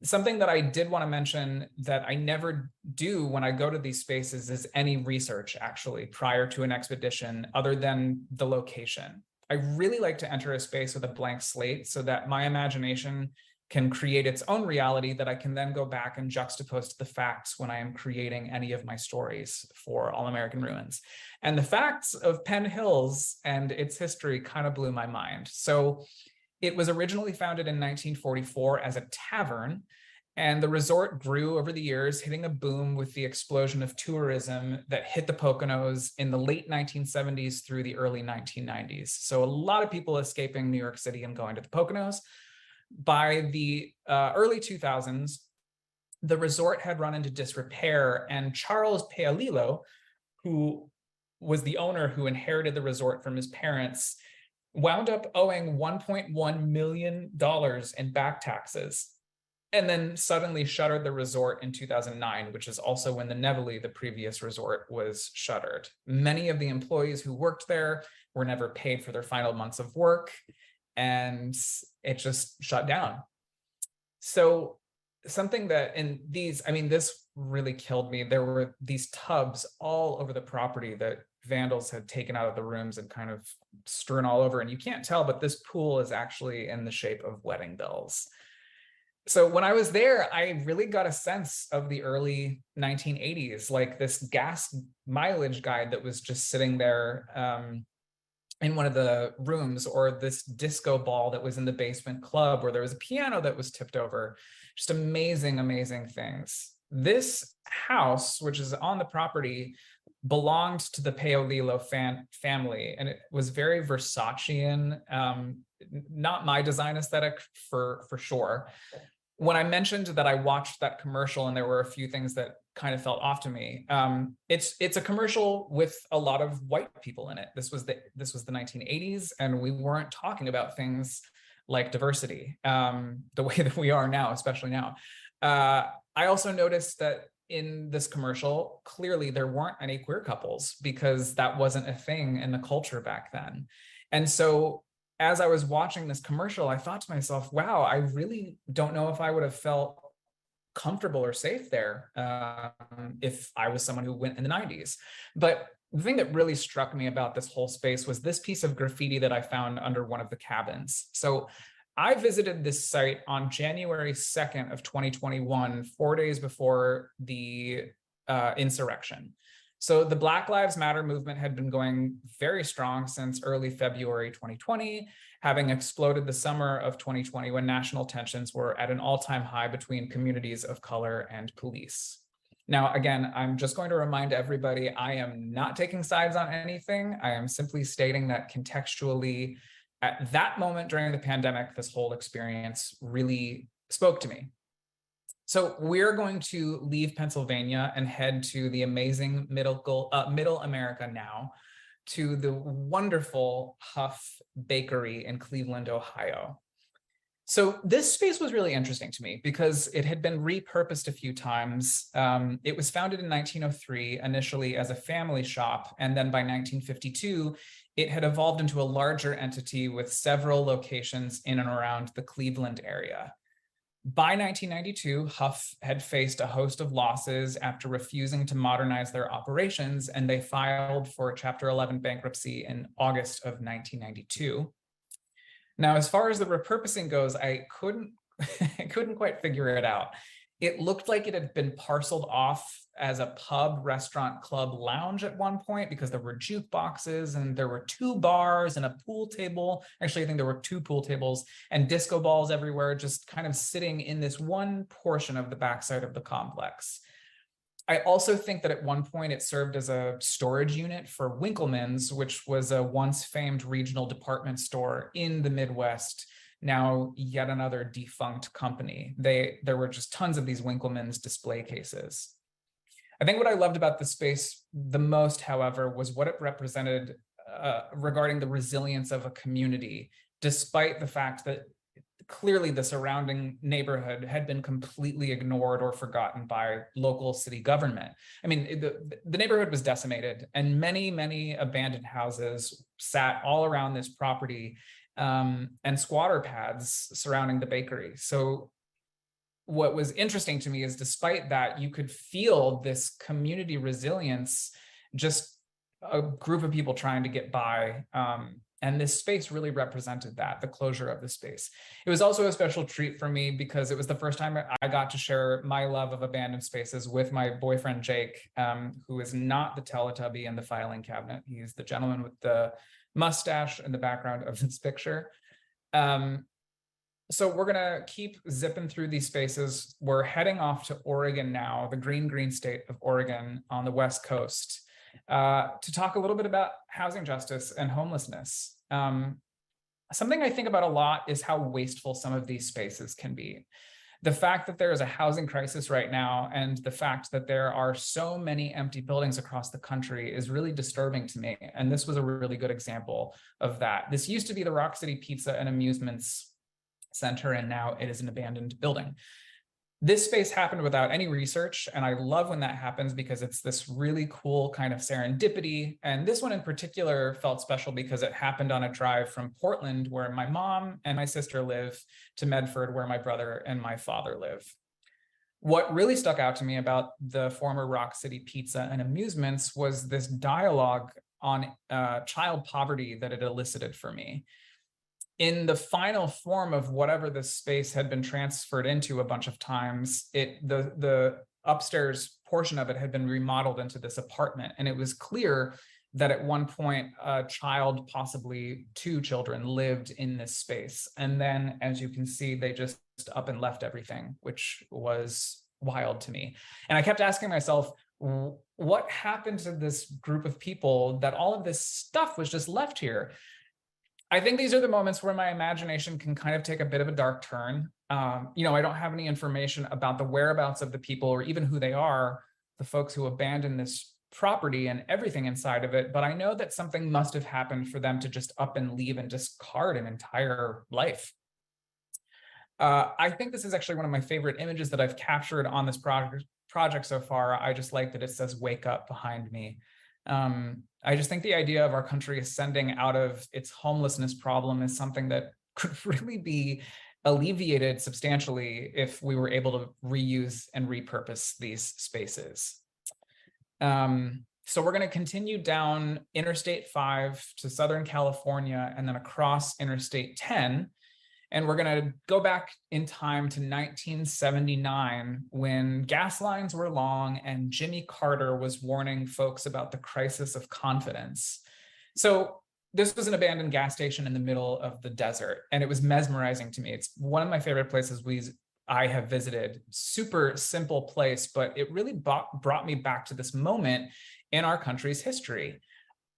Something that I did want to mention that I never do when I go to these spaces is any research actually prior to an expedition other than the location. I really like to enter a space with a blank slate so that my imagination can create its own reality that I can then go back and juxtapose to the facts when I am creating any of my stories for All-American Ruins. And the facts of Penn Hills and its history kind of blew my mind. So it was originally founded in 1944 as a tavern, and the resort grew over the years, hitting a boom with the explosion of tourism that hit the Poconos in the late 1970s through the early 1990s. So a lot of people escaping New York City and going to the Poconos. By the early 2000s, the resort had run into disrepair, and Charles Paolillo, who was the owner who inherited the resort from his parents, wound up owing $1.1 million in back taxes, and then suddenly shuttered the resort in 2009, which is also when the Nevele, the previous resort, was shuttered. Many of the employees who worked there were never paid for their final months of work, and it just shut down. So something that in these, I mean, this really killed me. There were these tubs all over the property that vandals had taken out of the rooms and kind of strewn all over. And you can't tell, but this pool is actually in the shape of wedding bells. So when I was there, I really got a sense of the early 1980s, like this gas mileage guide that was just sitting there in one of the rooms, or this disco ball that was in the basement club, where there was a piano that was tipped over. Just amazing, amazing things. This house, which is on the property, belonged to the Paolillo family, and it was very Versacean, not my design aesthetic for sure. When I mentioned that I watched that commercial and there were a few things that kind of felt off to me, it's a commercial with a lot of white people in it. This was the 1980s, and we weren't talking about things like diversity, the way that we are now, especially now. I also noticed that in this commercial, clearly there weren't any queer couples because that wasn't a thing in the culture back then. And so as I was watching this commercial, I thought to myself, wow, I really don't know if I would have felt comfortable or safe there if I was someone who went in the 90s. But the thing that really struck me about this whole space was this piece of graffiti that I found under one of the cabins. So I visited this site on January 2nd of 2021, 4 days before the insurrection. So the Black Lives Matter movement had been going very strong since early February 2020, having exploded the summer of 2020 when national tensions were at an all-time high between communities of color and police. Now, again, I'm just going to remind everybody, I am not taking sides on anything. I am simply stating that contextually, at that moment during the pandemic, this whole experience really spoke to me. So we're going to leave Pennsylvania and head to the amazing Middle America now, to the wonderful Huff Bakery in Cleveland, Ohio. So this space was really interesting to me because it had been repurposed a few times. It was founded in 1903, initially as a family shop, and then by 1952, it had evolved into a larger entity with several locations in and around the Cleveland area. By 1992, Huff had faced a host of losses after refusing to modernize their operations, and they filed for Chapter 11 bankruptcy in August of 1992. Now, as far as the repurposing goes, I couldn't quite figure it out. It looked like it had been parceled off as a pub, restaurant, club, lounge at one point because there were jukeboxes and there were 2 bars and a pool table. Actually, I think there were 2 pool tables and disco balls everywhere, just kind of sitting in this one portion of the backside of the complex. I also think that at one point it served as a storage unit for Winkleman's, which was a once famed regional department store in the Midwest, now yet another defunct company. There were just tons of these Winkleman's display cases. I think what I loved about the space the most, however, was what it represented regarding the resilience of a community, despite the fact that clearly the surrounding neighborhood had been completely ignored or forgotten by local city government. I mean, the neighborhood was decimated and many, many abandoned houses sat all around this property and squatter paths surrounding the bakery. So what was interesting to me is despite that, you could feel this community resilience, just a group of people trying to get by. And this space really represented that, the closure of the space. It was also a special treat for me because it was the first time I got to share my love of abandoned spaces with my boyfriend, Jake, who is not the Teletubby in the filing cabinet. He's the gentleman with the mustache in the background of this picture. So we're gonna keep zipping through these spaces. We're heading off to Oregon now, the green state of Oregon on the West Coast, to talk a little bit about housing justice and homelessness. Something I think about a lot is how wasteful some of these spaces can be. The fact that there is a housing crisis right now and the fact that there are so many empty buildings across the country is really disturbing to me. And this was a really good example of that. This used to be the Rock City Pizza and Amusements Center, and now it is an abandoned building. This space happened without any research, and I love when that happens because it's this really cool kind of serendipity. And this one in particular felt special because it happened on a drive from Portland, where my mom and my sister live, to Medford, where my brother and my father live. What really stuck out to me about the former Rock City Pizza and Amusements was this dialogue on child poverty that it elicited for me. In the final form of whatever this space had been transferred into a bunch of times, the upstairs portion of it had been remodeled into this apartment. And it was clear that at one point, a child, possibly 2 children, lived in this space. And then, as you can see, they just up and left everything, which was wild to me. And I kept asking myself, what happened to this group of people that all of this stuff was just left here? I think these are the moments where my imagination can kind of take a bit of a dark turn. I don't have any information about the whereabouts of the people or even who they are, the folks who abandoned this property and everything inside of it. But I know that something must have happened for them to just up and leave and discard an entire life. I think this is actually one of my favorite images that I've captured on this project so far. I just like that it says "Wake Up" behind me. I just think the idea of our country ascending out of its homelessness problem is something that could really be alleviated substantially if we were able to reuse and repurpose these spaces. So we're going to continue down Interstate 5 to Southern California and then across Interstate 10. And we're going to go back in time to 1979 when gas lines were long and Jimmy Carter was warning folks about the crisis of confidence. So this was an abandoned gas station in the middle of the desert, and it was mesmerizing to me. It's one of my favorite places I have visited. Super simple place, but it really brought me back to this moment in our country's history.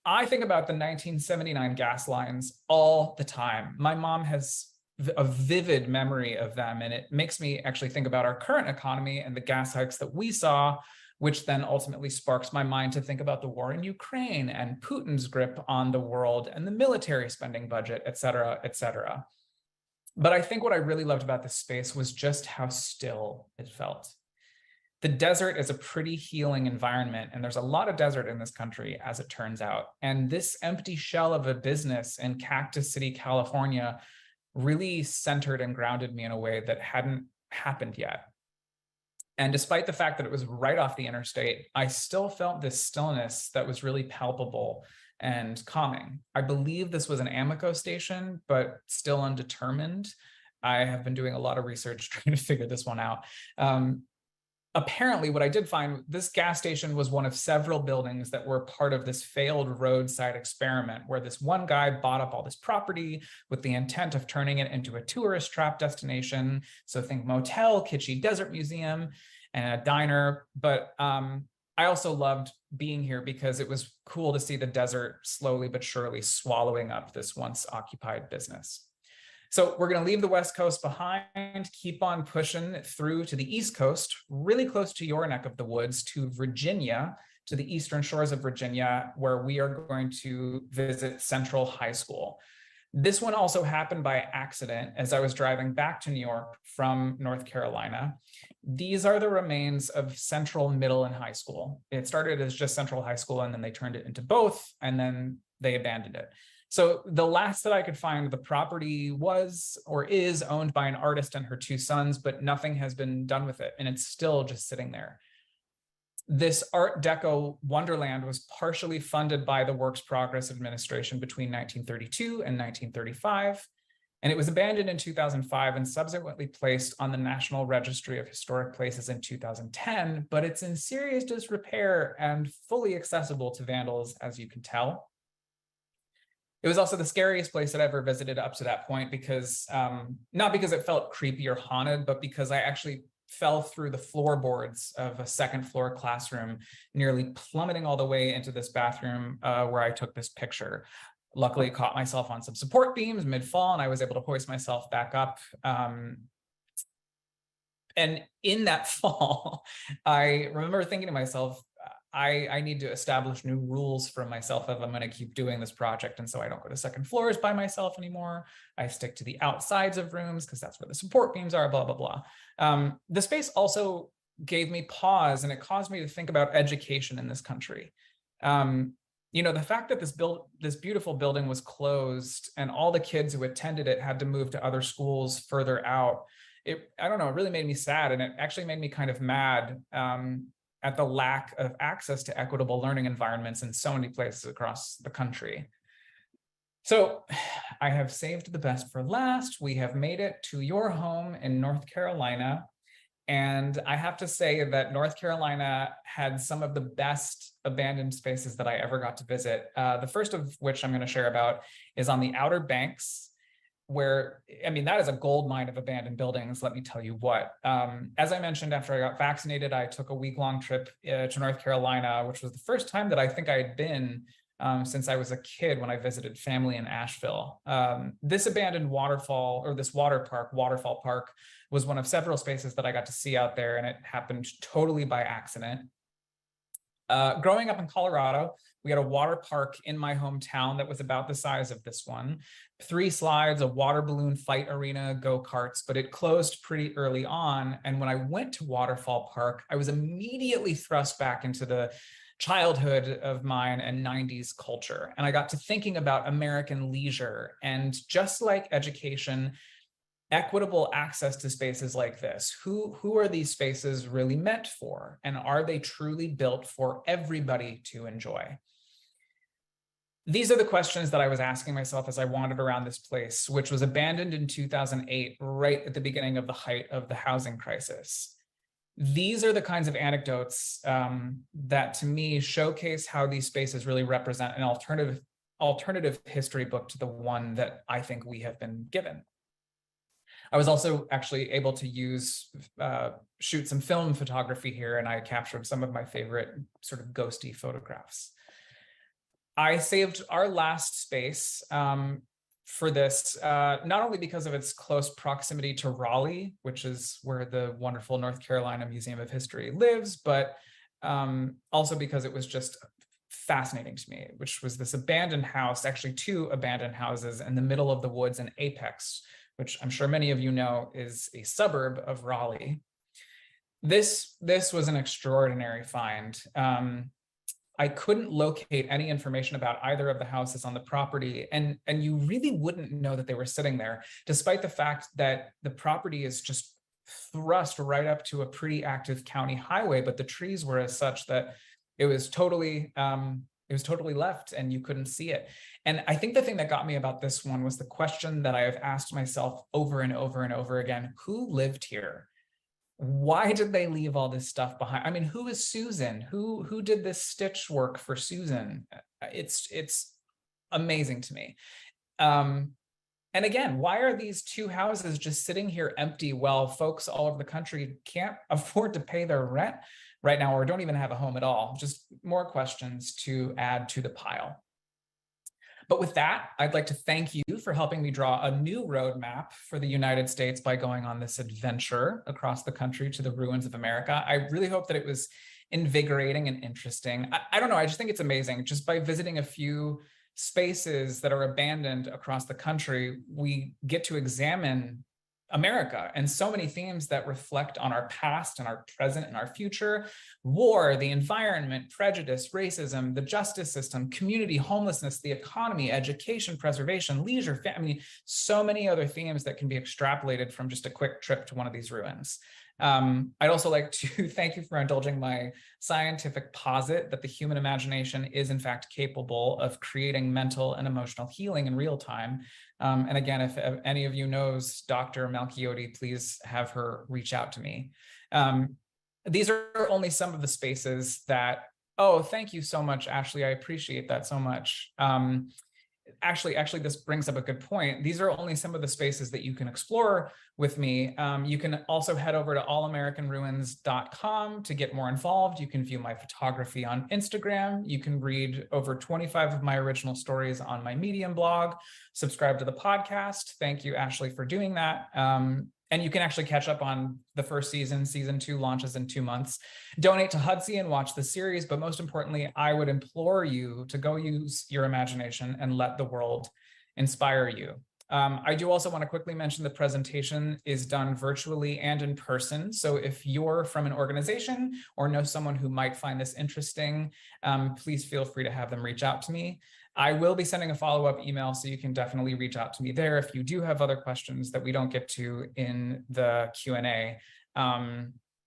I think about the 1979 gas lines all the time. My mom has a vivid memory of them, and it makes me actually think about our current economy and the gas hikes that we saw, which then ultimately sparks my mind to think about the war in Ukraine and Putin's grip on the world and the military spending budget, et cetera, et cetera. But I think what I really loved about this space was just how still it felt. The desert is a pretty healing environment, and there's a lot of desert in this country, as it turns out. And this empty shell of a business in Cactus City, California, really centered and grounded me in a way that hadn't happened yet. And despite the fact that it was right off the interstate, I still felt this stillness that was really palpable and calming. I believe this was an Amoco station, but still undetermined. I have been doing a lot of research trying to figure this one out. Apparently, what I did find, this gas station was one of several buildings that were part of this failed roadside experiment where this one guy bought up all this property with the intent of turning it into a tourist trap destination. So think motel, kitschy desert museum, and a diner. But I also loved being here because it was cool to see the desert slowly but surely swallowing up this once occupied business. So we're going to leave the West Coast behind, keep on pushing through to the East Coast, really close to your neck of the woods, to Virginia, to the eastern shores of Virginia, where we are going to visit Central High School. This one also happened by accident as I was driving back to New York from North Carolina. These are the remains of Central Middle and High School. It started as just Central High School, and then they turned it into both, and then they abandoned it. So the last that I could find, the property was or is owned by an artist and her two sons, but nothing has been done with it, and it's still just sitting there. This Art Deco wonderland was partially funded by the Works Progress Administration between 1932 and 1935, and it was abandoned in 2005 and subsequently placed on the National Registry of Historic Places in 2010, but it's in serious disrepair and fully accessible to vandals, as you can tell. It was also the scariest place that I ever visited up to that point because, not because it felt creepy or haunted, but because I actually fell through the floorboards of a second floor classroom, nearly plummeting all the way into this bathroom where I took this picture. Luckily, I caught myself on some support beams mid-fall, and I was able to hoist myself back up. And in that fall, I remember thinking to myself, I need to establish new rules for myself if I'm going to keep doing this project. And so I don't go to second floors by myself anymore. I stick to the outsides of rooms because that's where the support beams are, blah, blah, blah. The space also gave me pause, and it caused me to think about education in this country. You know, the fact that this beautiful building was closed and all the kids who attended it had to move to other schools further out, I don't know, it really made me sad. And it actually made me kind of mad at the lack of access to equitable learning environments in so many places across the country. So I have saved the best for last. We have made it to your home in North Carolina. And I have to say that North Carolina had some of the best abandoned spaces that I ever got to visit. The first of which I'm going to share about is on the Outer Banks, where, I mean, that is a gold mine of abandoned buildings, let me tell you what. As I mentioned, after I got vaccinated, I took a week-long trip to North Carolina, which was the first time that I think I had been since I was a kid when I visited family in Asheville. This abandoned waterfall, or this waterfall park, was one of several spaces that I got to see out there, and it happened totally by accident. Growing up in Colorado, We had a water park in my hometown that was about the size of this one, 3 slides, a water balloon fight arena, go-karts, but it closed pretty early on. And when I went to Waterfall Park, I was immediately thrust back into the childhood of mine and 90s culture. And I got to thinking about American leisure, and just like education, equitable access to spaces like this. Who are these spaces really meant for? And are they truly built for everybody to enjoy? These are the questions that I was asking myself as I wandered around this place, which was abandoned in 2008, right at the beginning of the height of the housing crisis. These are the kinds of anecdotes that to me showcase how these spaces really represent an alternative history book to the one that I think we have been given. I was also actually able to shoot some film photography here, and I captured some of my favorite sort of ghosty photographs. I saved our last space for this, not only because of its close proximity to Raleigh, which is where the wonderful North Carolina Museum of History lives, but also because it was just fascinating to me, which was this abandoned house, actually 2 abandoned houses in the middle of the woods in Apex, which I'm sure many of you know is a suburb of Raleigh. This was an extraordinary find. I couldn't locate any information about either of the houses on the property, and you really wouldn't know that they were sitting there, despite the fact that the property is just thrust right up to a pretty active county highway, but the trees were as such that it was totally left and you couldn't see it. And I think the thing that got me about this one was the question that I have asked myself over and over and over again: who lived here? Why did they leave all this stuff behind? I mean, who is Susan? Who did this stitch work for Susan? It's amazing to me. And again, why are these 2 houses just sitting here empty while folks all over the country can't afford to pay their rent right now, or don't even have a home at all? Just more questions to add to the pile. But with that, I'd like to thank you for helping me draw a new roadmap for the United States by going on this adventure across the country to the ruins of America. I really hope that it was invigorating and interesting. I don't know, I just think it's amazing. Just by visiting a few spaces that are abandoned across the country, we get to examine America and so many themes that reflect on our past and our present and our future: war, the environment, prejudice, racism, the justice system, community, homelessness, the economy, education, preservation, leisure, I mean, so many other themes that can be extrapolated from just a quick trip to one of these ruins. I'd also like to thank you for indulging my scientific posit that the human imagination is in fact capable of creating mental and emotional healing in real time. And again, if any of you knows Dr. Malchiodi, please have her reach out to me. These are only some of the spaces that, oh, thank you so much, Ashley. I appreciate that so much. Actually, this brings up a good point. These are only some of the spaces that you can explore with me. You can also head over to allamericanruins.com to get more involved. You can view my photography on Instagram. You can read over 25 of my original stories on my Medium blog. Subscribe to the podcast. Thank you, Ashley, for doing that. And you can actually catch up on the first season. Season 2 launches in 2 months. Donate to Hudsy and watch the series. But most importantly, I would implore you to go use your imagination and let the world inspire you. I do also want to quickly mention the presentation is done virtually and in person. So if you're from an organization or know someone who might find this interesting, please feel free to have them reach out to me. I will be sending a follow-up email, so you can definitely reach out to me there if you do have other questions that we don't get to in the Q&A.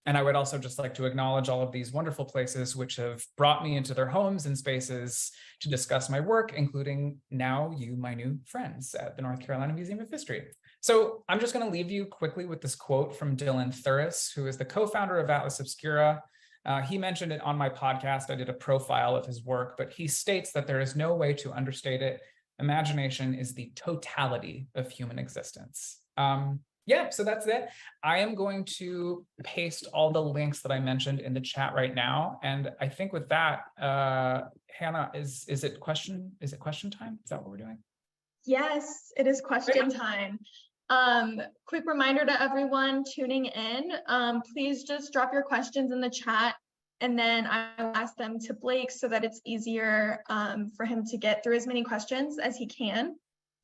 And I would also just like to acknowledge all of these wonderful places which have brought me into their homes and spaces to discuss my work, including now you, my new friends at the North Carolina Museum of History. So I'm just going to leave you quickly with this quote from Dylan Thuris, who is the co-founder of Atlas Obscura. He mentioned it on my podcast. I did a profile of his work, but he states that there is no way to understate it. Imagination is the totality of human existence. Yeah, so that's it. I am going to paste all the links that I mentioned in the chat right now. And I think with that, Hannah, is it question time? Is that what we're doing? Yes, it is question time. Quick reminder to everyone tuning in, please just drop your questions in the chat. And then I will ask them to Blake so that it's easier for him to get through as many questions as he can.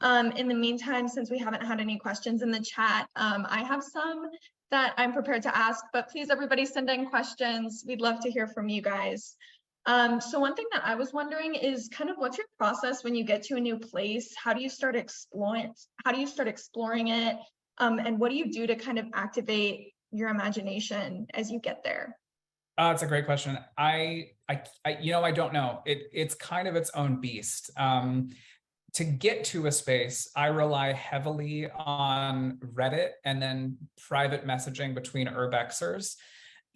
In the meantime, since we haven't had any questions in the chat, I have some that I'm prepared to ask, but please everybody send in questions. We'd love to hear from you guys. So one thing that I was wondering is kind of what's your process when you get to a new place? How do you start exploring it? And what do you do to kind of activate your imagination as you get there? It's a great question. I don't know. It's kind of its own beast. To get to a space, I rely heavily on Reddit and then private messaging between urbexers.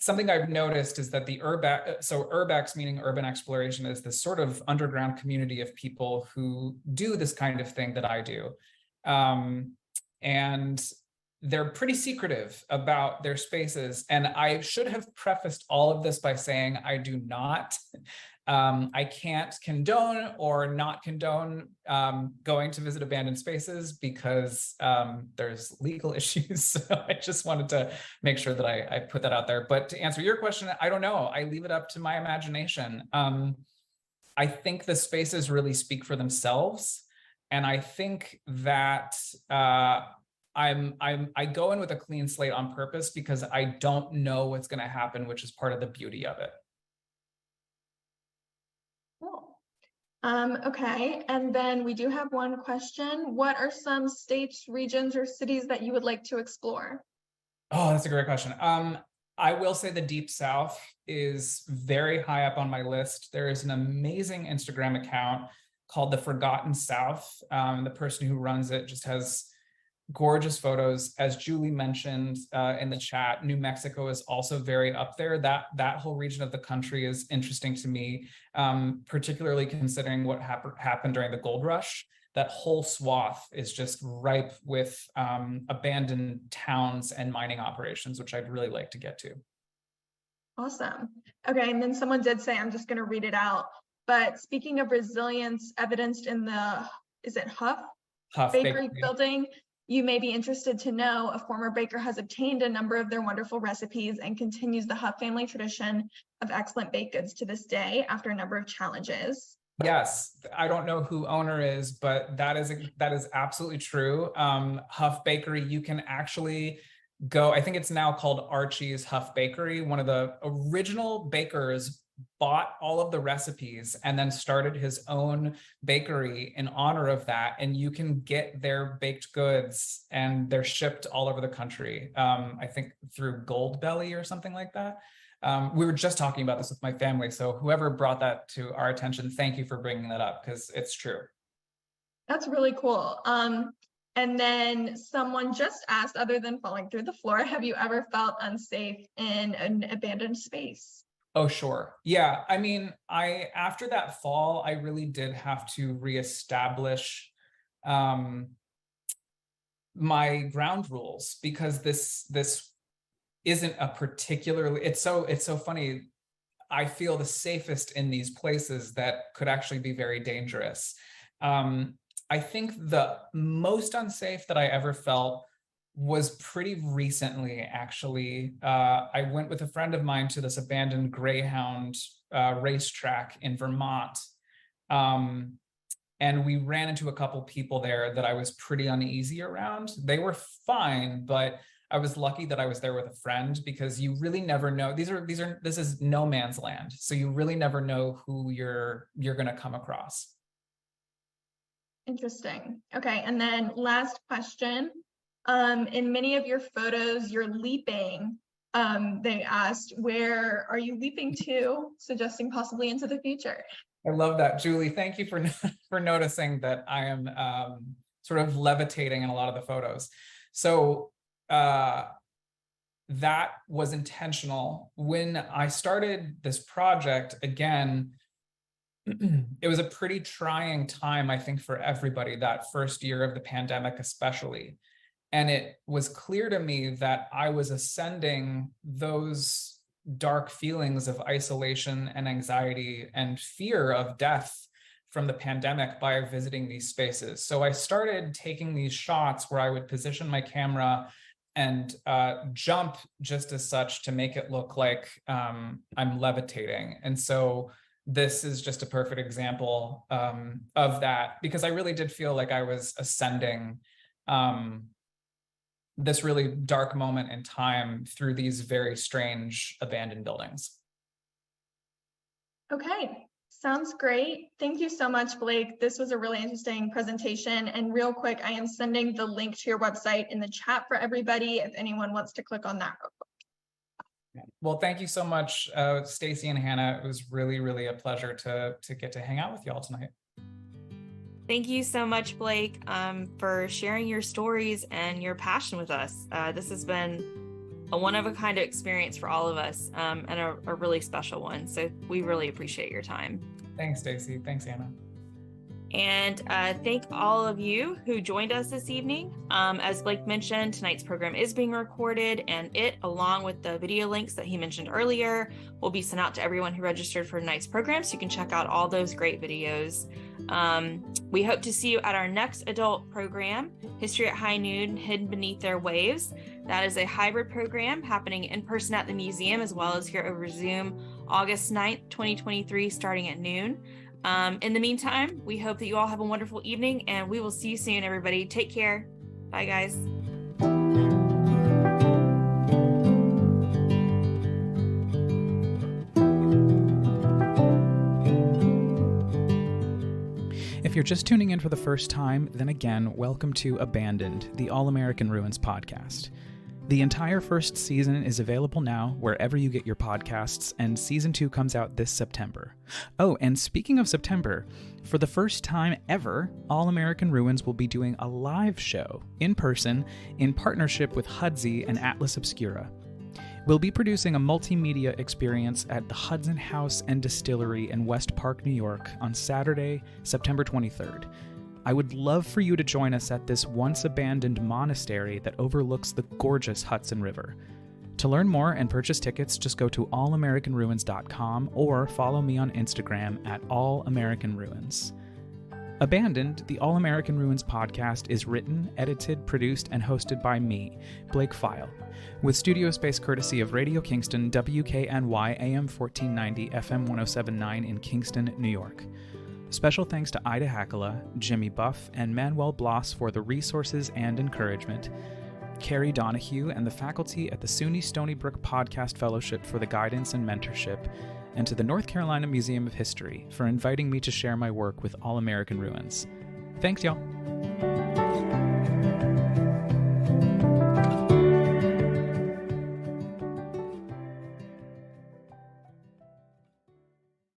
Something I've noticed is that the urbex, meaning urban exploration, is this sort of underground community of people who do this kind of thing that I do. And they're pretty secretive about their spaces. And I should have prefaced all of this by saying I do not. I can't condone or not condone going to visit abandoned spaces because there's legal issues. So I just wanted to make sure that I put that out there. But to answer your question, I don't know. I leave it up to my imagination. I think the spaces really speak for themselves. And I think that I go in with a clean slate on purpose because I don't know what's going to happen, which is part of the beauty of it. Cool. Okay, and then we do have one question. What are some states, regions, or cities that you would like to explore? Oh, that's a great question. I will say the Deep South is very high up on my list. There is an amazing Instagram account called The Forgotten South. The person who runs it just has gorgeous photos. As Julie mentioned in the chat, New Mexico is also very up there. That whole region of the country is interesting to me, particularly considering what happened during the gold rush. That whole swath is just ripe with abandoned towns and mining operations, which I'd really like to get to. Awesome. Okay, and then someone did say, I'm just going to read it out, but speaking of resilience evidenced in the, is it Huff Bakery building, you may be interested to know a former baker has obtained a number of their wonderful recipes and continues the Huff family tradition of excellent baked goods to this day after a number of challenges. Yes, I don't know who owner is, but that is absolutely true. Huff Bakery, you can actually go, I think it's now called Archie's Huff Bakery. One of the original bakers bought all of the recipes and then started his own bakery in honor of that. And you can get their baked goods and they're shipped all over the country. I think through Goldbelly or something like that. We were just talking about this with my family. So whoever brought that to our attention, thank you for bringing that up because it's true. That's really cool. And then someone just asked, other than falling through the floor, have you ever felt unsafe in an abandoned space? Oh, sure. Yeah. I mean, after that fall, I really did have to reestablish my ground rules because this isn't a particularly, it's so funny. I feel the safest in these places that could actually be very dangerous. I think the most unsafe that I ever felt was pretty recently, actually. I went with a friend of mine to this abandoned Greyhound racetrack in Vermont. And we ran into a couple people there that I was pretty uneasy around. They were fine, but I was lucky that I was there with a friend because you really never know. This is no man's land. So you really never know who you're gonna come across. Interesting. Okay, and then last question. In many of your photos, you're leaping. They asked, where are you leaping to? Suggesting possibly into the future. I love that, Julie. Thank you for noticing that I am sort of levitating in a lot of the photos. So that was intentional. When I started this project, again, it was a pretty trying time, I think, for everybody, that first year of the pandemic especially. And it was clear to me that I was ascending those dark feelings of isolation and anxiety and fear of death from the pandemic by visiting these spaces. So I started taking these shots where I would position my camera jump just as such to make it look like I'm levitating. And so this is just a perfect example of that, because I really did feel like I was ascending this really dark moment in time through these very strange abandoned buildings. Okay, sounds great. Thank you so much, Blake. This was a really interesting presentation. And real quick, I am sending the link to your website in the chat for everybody if anyone wants to click on that real quick. Well, thank you so much, Stacy and Hannah. It was really, really a pleasure to get to hang out with y'all tonight. Thank you so much, Blake, for sharing your stories and your passion with us. This has been a one-of-a-kind experience for all of us, and a really special one. So we really appreciate your time. Thanks, Stacy. Thanks, Hannah. And thank all of you who joined us this evening. As Blake mentioned, tonight's program is being recorded, and it, along with the video links that he mentioned earlier, will be sent out to everyone who registered for tonight's program, so you can check out all those great videos. We hope to see you at our next adult program, History at High Noon, Hidden Beneath Their Waves. That is a hybrid program happening in person at the museum, as well as here over Zoom, August 9th, 2023, starting at noon. In the meantime, we hope that you all have a wonderful evening, and we will see you soon, everybody. Take care. Bye, guys. If you're just tuning in for the first time, then again, welcome to Abandoned, the All-American Ruins podcast. The entire first season is available now wherever you get your podcasts, and season 2 comes out this September. Oh, and speaking of September, for the first time ever, All-American Ruins will be doing a live show in person in partnership with Hudsey and Atlas Obscura. We'll be producing a multimedia experience at the Hudson House and Distillery in West Park, New York on Saturday, September 23rd. I would love for you to join us at this once-abandoned monastery that overlooks the gorgeous Hudson River. To learn more and purchase tickets, just go to allamericanruins.com or follow me on Instagram at allamericanruins. Abandoned, the All-American Ruins podcast is written, edited, produced, and hosted by me, Blake Pfeil, with studio space courtesy of Radio Kingston, WKNY AM 1490, FM 1079 in Kingston, New York. Special thanks to Ida Hackala, Jimmy Buff, and Manuel Bloss for the resources and encouragement, Carrie Donahue and the faculty at the SUNY Stony Brook Podcast Fellowship for the guidance and mentorship, and to the North Carolina Museum of History for inviting me to share my work with All-American Ruins. Thanks, y'all.